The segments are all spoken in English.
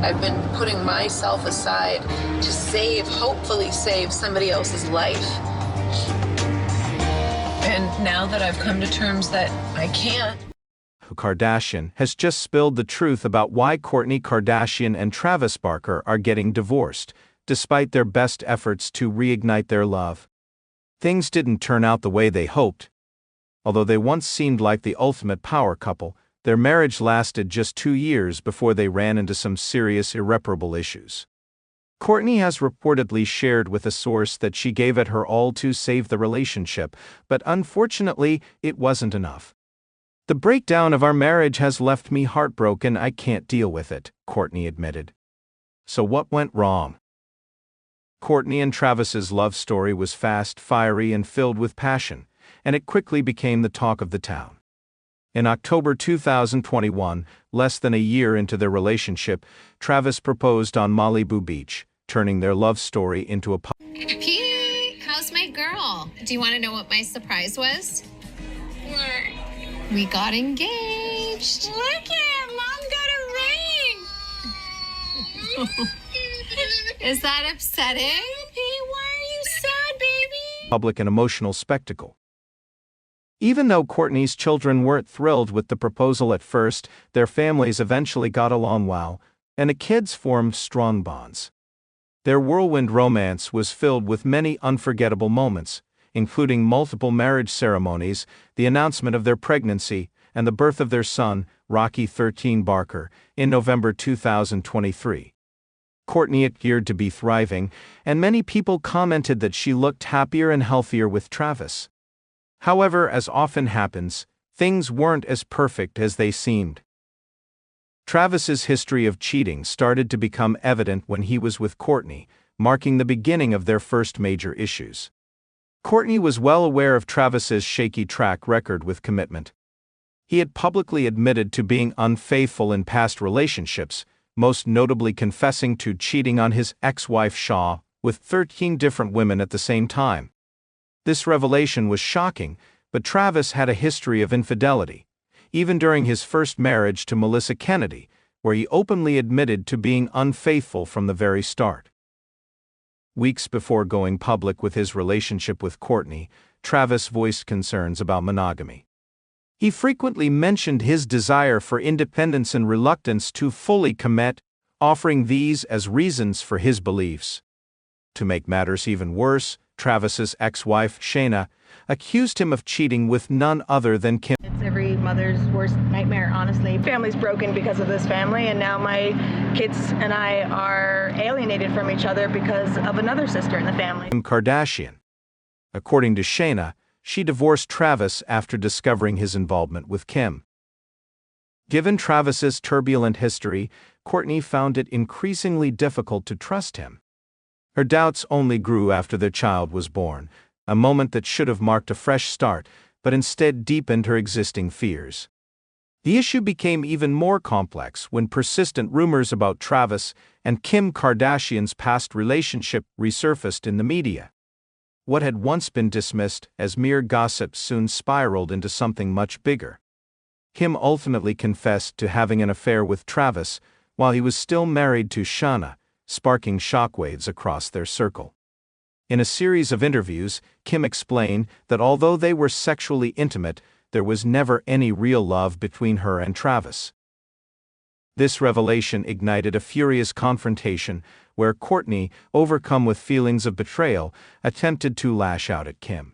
I've been putting myself aside to hopefully save somebody else's life. And now that I've come to terms that I can't. Kardashian has just spilled the truth about why Kourtney Kardashian and Travis Barker are getting divorced, despite their best efforts to reignite their love. Things didn't turn out the way they hoped. Although they once seemed like the ultimate power couple, their marriage lasted just 2 years before they ran into some serious irreparable issues. Kourtney has reportedly shared with a source that she gave it her all to save the relationship, but unfortunately, it wasn't enough. "The breakdown of our marriage has left me heartbroken. I can't deal with it," Kourtney admitted. So what went wrong? Kourtney and Travis's love story was fast, fiery, and filled with passion, and it quickly became the talk of the town. In October 2021, less than a year into their relationship, Travis proposed on Malibu Beach, turning their love story into a Pete, how's my girl? Do you want to know what my surprise was? What? We got engaged. Look it, Mom got a ring. Is that upsetting? Pete, why are you sad, baby? public and emotional spectacle. Even though Kourtney's children weren't thrilled with the proposal at first, their families eventually got along well, and the kids formed strong bonds. Their whirlwind romance was filled with many unforgettable moments, including multiple marriage ceremonies, the announcement of their pregnancy, and the birth of their son, Rocky 13 Barker, in November 2023. Kourtney appeared to be thriving, and many people commented that she looked happier and healthier with Travis. However, as often happens, things weren't as perfect as they seemed. Travis's history of cheating started to become evident when he was with Kourtney, marking the beginning of their first major issues. Kourtney was well aware of Travis's shaky track record with commitment. He had publicly admitted to being unfaithful in past relationships, most notably confessing to cheating on his ex-wife Shaw with 13 different women at the same time. This revelation was shocking, but Travis had a history of infidelity, even during his first marriage to Melissa Kennedy, where he openly admitted to being unfaithful from the very start. Weeks before going public with his relationship with Kourtney, Travis voiced concerns about monogamy. He frequently mentioned his desire for independence and reluctance to fully commit, offering these as reasons for his beliefs. To make matters even worse, Travis's ex-wife, Shayna, accused him of cheating with none other than Kim. It's every mother's worst nightmare, honestly. Family's broken because of this family, and now my kids and I are alienated from each other because of another sister in the family. Khloe Kardashian. According to Shayna, she divorced Travis after discovering his involvement with Kim. Given Travis's turbulent history, Kourtney found it increasingly difficult to trust him. Her doubts only grew after their child was born, a moment that should have marked a fresh start, but instead deepened her existing fears. The issue became even more complex when persistent rumors about Travis and Kim Kardashian's past relationship resurfaced in the media. What had once been dismissed as mere gossip soon spiraled into something much bigger. Kim ultimately confessed to having an affair with Travis while he was still married to Shauna, sparking shockwaves across their circle. In a series of interviews, Kim explained that although they were sexually intimate, there was never any real love between her and Travis. This revelation ignited a furious confrontation where Kourtney, overcome with feelings of betrayal, attempted to lash out at Kim.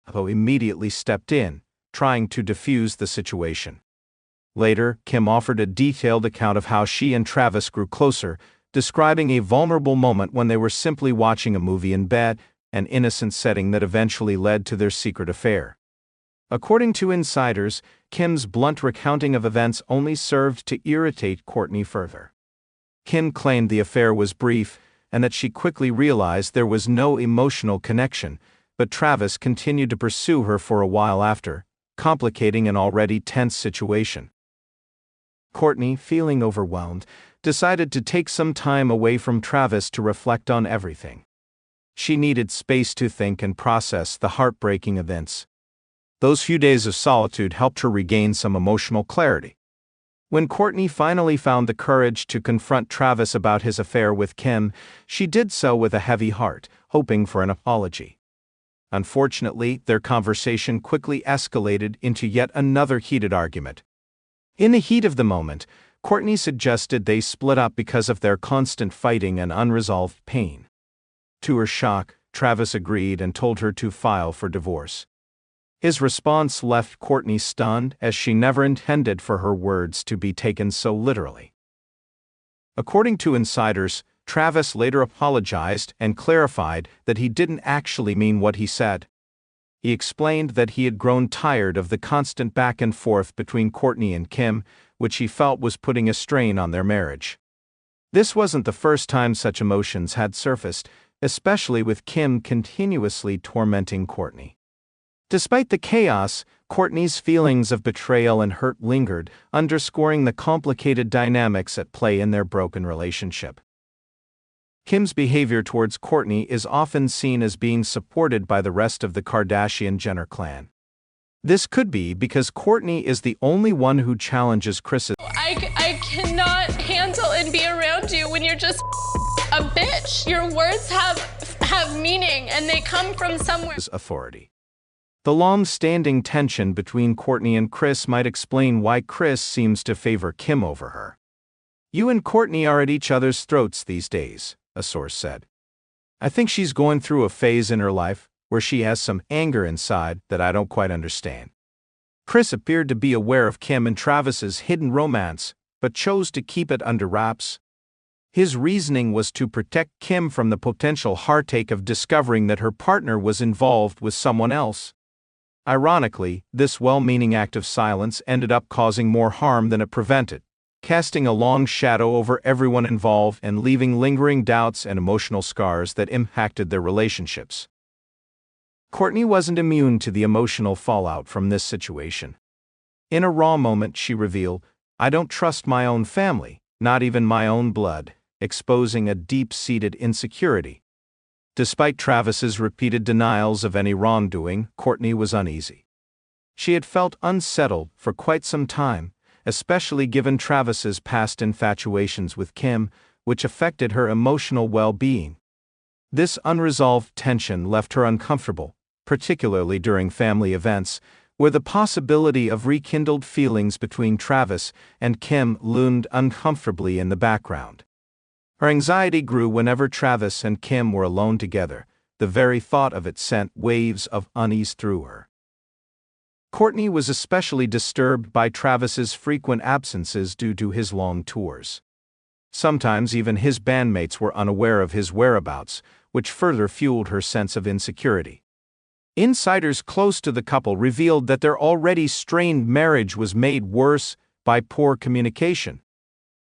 Khloe immediately stepped in, trying to defuse the situation. Later, Kim offered a detailed account of how she and Travis grew closer, describing a vulnerable moment when they were simply watching a movie in bed, an innocent setting that eventually led to their secret affair. According to insiders, Kim's blunt recounting of events only served to irritate Kourtney further. Kim claimed the affair was brief and that she quickly realized there was no emotional connection, but Travis continued to pursue her for a while after, complicating an already tense situation. Kourtney, feeling overwhelmed, decided to take some time away from Travis to reflect on everything. She needed space to think and process the heartbreaking events. Those few days of solitude helped her regain some emotional clarity. When Kourtney finally found the courage to confront Travis about his affair with Kim, she did so with a heavy heart, hoping for an apology. Unfortunately, their conversation quickly escalated into yet another heated argument. In the heat of the moment, Kourtney suggested they split up because of their constant fighting and unresolved pain. To her shock, Travis agreed and told her to file for divorce. His response left Kourtney stunned, as she never intended for her words to be taken so literally. According to insiders, Travis later apologized and clarified that he didn't actually mean what he said. He explained that he had grown tired of the constant back and forth between Kourtney and Kim, which he felt was putting a strain on their marriage. This wasn't the first time such emotions had surfaced, especially with Kim continuously tormenting Kourtney. Despite the chaos, Kourtney's feelings of betrayal and hurt lingered, underscoring the complicated dynamics at play in their broken relationship. Kim's behavior towards Kourtney is often seen as being supported by the rest of the Kardashian-Jenner clan. This could be because Kourtney is the only one who challenges Kris's I cannot handle and be around you when you're just a bitch. Your words have meaning and they come from somewhere. authority. The long-standing tension between Kourtney and Kris might explain why Kris seems to favor Kim over her. "You and Kourtney are at each other's throats these days," a source said. "I think she's going through a phase in her life where she has some anger inside that I don't quite understand." Kris appeared to be aware of Kim and Travis's hidden romance, but chose to keep it under wraps. His reasoning was to protect Kim from the potential heartache of discovering that her partner was involved with someone else. Ironically, this well-meaning act of silence ended up causing more harm than it prevented, casting a long shadow over everyone involved and leaving lingering doubts and emotional scars that impacted their relationships. Kourtney wasn't immune to the emotional fallout from this situation. In a raw moment, she revealed, "I don't trust my own family, not even my own blood," exposing a deep-seated insecurity. Despite Travis's repeated denials of any wrongdoing, Kourtney was uneasy. She had felt unsettled for quite some time, especially given Travis's past infatuations with Kim, which affected her emotional well-being. This unresolved tension left her uncomfortable, particularly during family events, where the possibility of rekindled feelings between Travis and Kim loomed uncomfortably in the background. Her anxiety grew whenever Travis and Kim were alone together. The very thought of it sent waves of unease through her. Kourtney was especially disturbed by Travis's frequent absences due to his long tours. Sometimes even his bandmates were unaware of his whereabouts, which further fueled her sense of insecurity. Insiders close to the couple revealed that their already strained marriage was made worse by poor communication.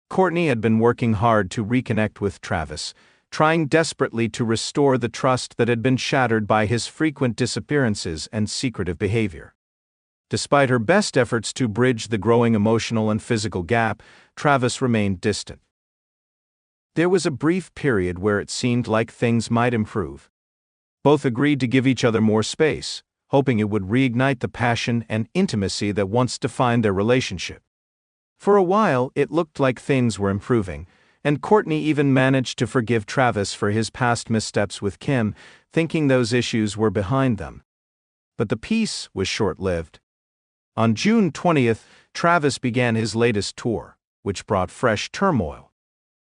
Kourtney had been working hard to reconnect with Travis, trying desperately to restore the trust that had been shattered by his frequent disappearances and secretive behavior. Despite her best efforts to bridge the growing emotional and physical gap, Travis remained distant. There was a brief period where it seemed like things might improve. Both agreed to give each other more space, hoping it would reignite the passion and intimacy that once defined their relationship. For a while, it looked like things were improving, and Kourtney even managed to forgive Travis for his past missteps with Kim, thinking those issues were behind them. But the peace was short-lived. On June 20th, Travis began his latest tour, which brought fresh turmoil.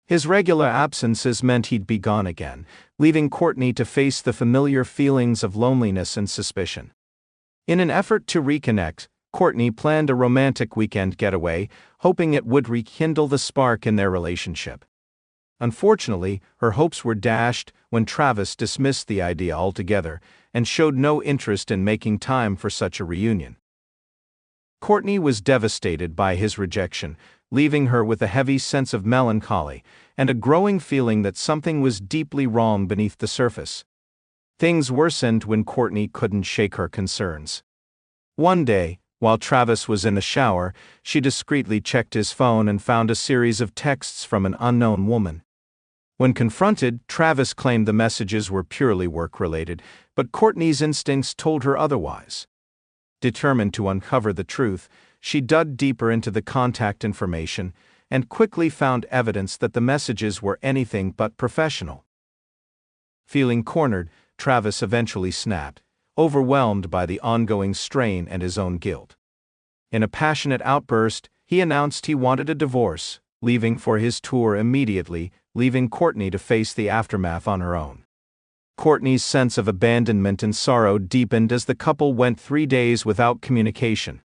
His regular absences meant he'd be gone again, leaving Kourtney to face the familiar feelings of loneliness and suspicion. In an effort to reconnect, Kourtney planned a romantic weekend getaway, hoping it would rekindle the spark in their relationship. Unfortunately, her hopes were dashed when Travis dismissed the idea altogether and showed no interest in making time for such a reunion. Kourtney was devastated by his rejection, leaving her with a heavy sense of melancholy and a growing feeling that something was deeply wrong beneath the surface. Things worsened when Kourtney couldn't shake her concerns. One day, while Travis was in the shower, she discreetly checked his phone and found a series of texts from an unknown woman. When confronted, Travis claimed the messages were purely work-related, but Kourtney's instincts told her otherwise. Determined to uncover the truth, she dug deeper into the contact information and quickly found evidence that the messages were anything but professional. Feeling cornered, Travis eventually snapped, overwhelmed by the ongoing strain and his own guilt. In a passionate outburst, he announced he wanted a divorce, leaving for his tour immediately, leaving Kourtney to face the aftermath on her own. Kourtney's sense of abandonment and sorrow deepened as the couple went 3 days without communication.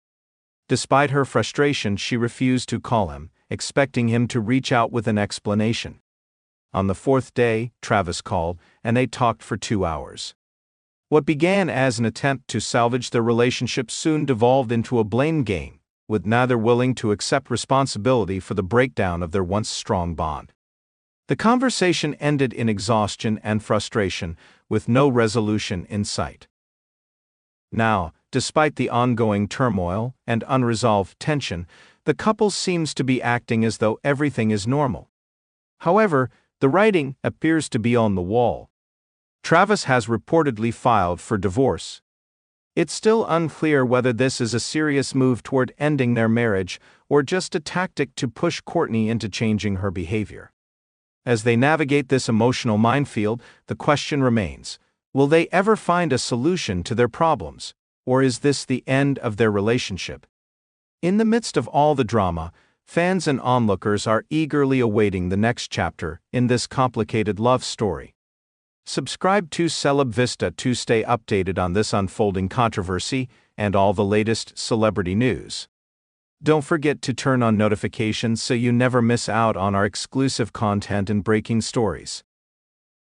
Despite her frustration, she refused to call him, expecting him to reach out with an explanation. On the 4th day, Travis called, and they talked for 2 hours. What began as an attempt to salvage their relationship soon devolved into a blame game, with neither willing to accept responsibility for the breakdown of their once strong bond. The conversation ended in exhaustion and frustration, with no resolution in sight. Now, despite the ongoing turmoil and unresolved tension, the couple seems to be acting as though everything is normal. However, the writing appears to be on the wall. Travis has reportedly filed for divorce. It's still unclear whether this is a serious move toward ending their marriage or just a tactic to push Kourtney into changing her behavior. As they navigate this emotional minefield, the question remains, will they ever find a solution to their problems, or is this the end of their relationship? In the midst of all the drama, fans and onlookers are eagerly awaiting the next chapter in this complicated love story. Subscribe to Celeb Vista to stay updated on this unfolding controversy and all the latest celebrity news. Don't forget to turn on notifications so you never miss out on our exclusive content and breaking stories.